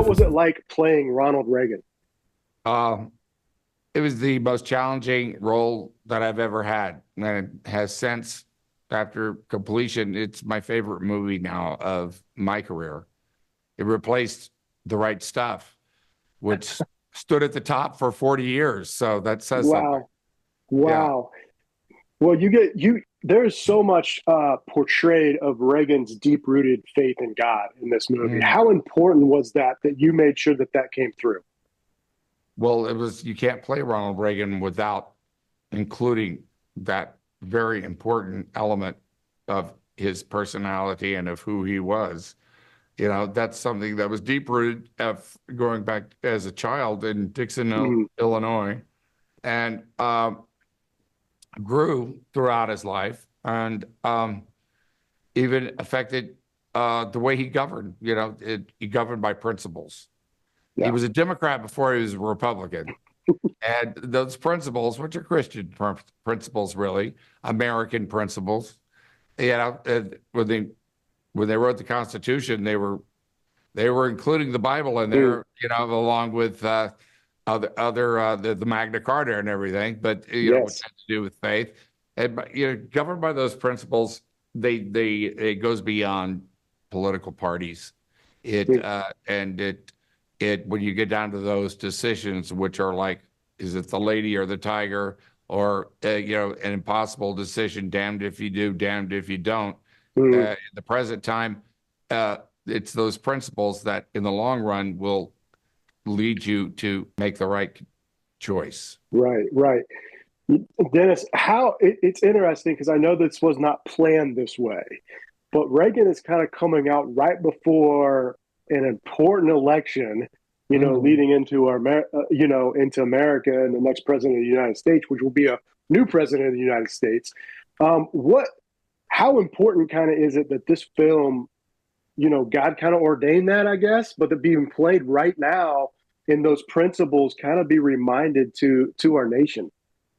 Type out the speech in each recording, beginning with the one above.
was it like playing Ronald Reagan? Uh, it was the most challenging role that I've ever had, and it has since, after completion, it's my favorite movie now of my career. It replaced The Right Stuff, which stood at the top for 40 years. So that says something. Wow. Yeah. Wow. Well, there's so much portrayed of Reagan's deep-rooted faith in God in this movie. Mm. How important was that you made sure that came through? Well, you can't play Ronald Reagan without including that very important element of his personality and of who he was. That's something that was deep rooted going back as a child in Dixon, Mm, Illinois, and grew throughout his life, and even affected the way he governed. He governed by principles. He yeah. was a Democrat before he was a Republican. And those principles, which are Christian principles, really, American principles, when they wrote the Constitution, they were including the Bible in there, along with the Magna Carta and everything. But which Yes. had to do with faith, and governed by those principles, it goes beyond political parties. When you get down to those decisions, which are like, is it the lady or the tiger, or an impossible decision, damned if you do, damned if you don't. Mm, In the present time, it's those principles that in the long run will lead you to make the right choice. right, right. Dennis, it's interesting because I know this was not planned this way, but Reagan is kind of coming out right before an important election, leading into into America and the next president of the United States, which will be a new president of the United States. How important kind of is it that this film, God kind of ordained that, I guess, but that being played right now in those principles kind of be reminded to our nation?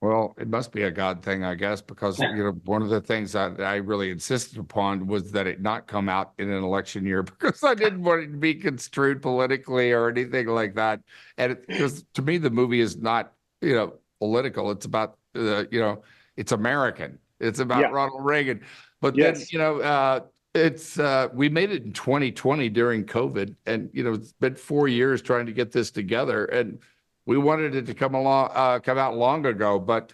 Well, it must be a God thing, I guess, because one of the things that I really insisted upon was that it not come out in an election year, because I didn't want it to be construed politically or anything like that. And because to me, the movie is not political. It's about it's American. It's about Yeah. Ronald Reagan. But Yes. then we made it in 2020 during COVID, and it's been 4 years trying to get this together, and we wanted it to come out long ago, but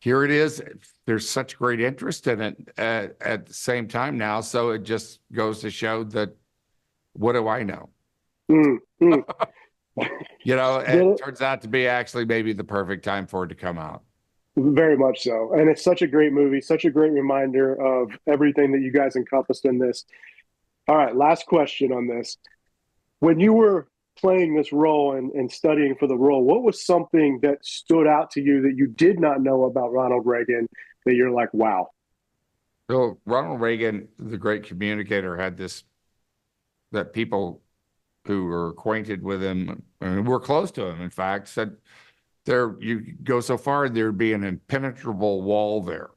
here it is. There's such great interest in it at the same time now. So it just goes to show that, what do I know? Mm, mm. It turns out to be actually maybe the perfect time for it to come out. Very much so. And it's such a great movie, such a great reminder of everything that you guys encompassed in this. All right, last question on this. When you were playing this role and studying for the role, what was something that stood out to you that you did not know about Ronald Reagan that you're like, wow? So Ronald Reagan, the great communicator, had this, that people who were acquainted with him and were close to him, in fact, said you go so far, there'd be an impenetrable wall there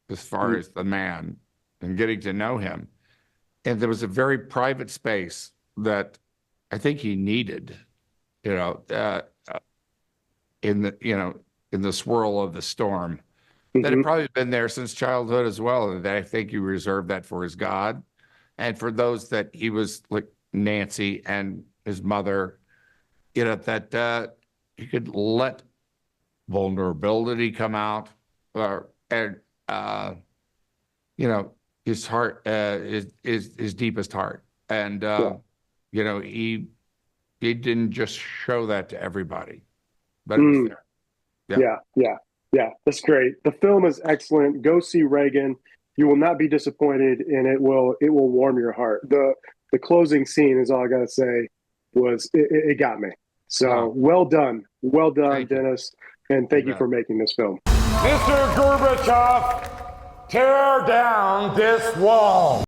as far as the man and getting to know him. And there was a very private space that I think he needed, in the swirl of the storm. That had probably been there since childhood as well. And I think he reserved that for his God, and for those that he was like Nancy and his mother, that he could let vulnerability come out, and his heart, his deepest heart. And he didn't just show that to everybody, but it was there. Yeah. That's great. The film is excellent. Go see Reagan. You will not be disappointed, and it will warm your heart. The closing scene is all I gotta say it got me. So well done, Dennis, and thank you for making this film. Mr. Gorbachev, tear down this wall.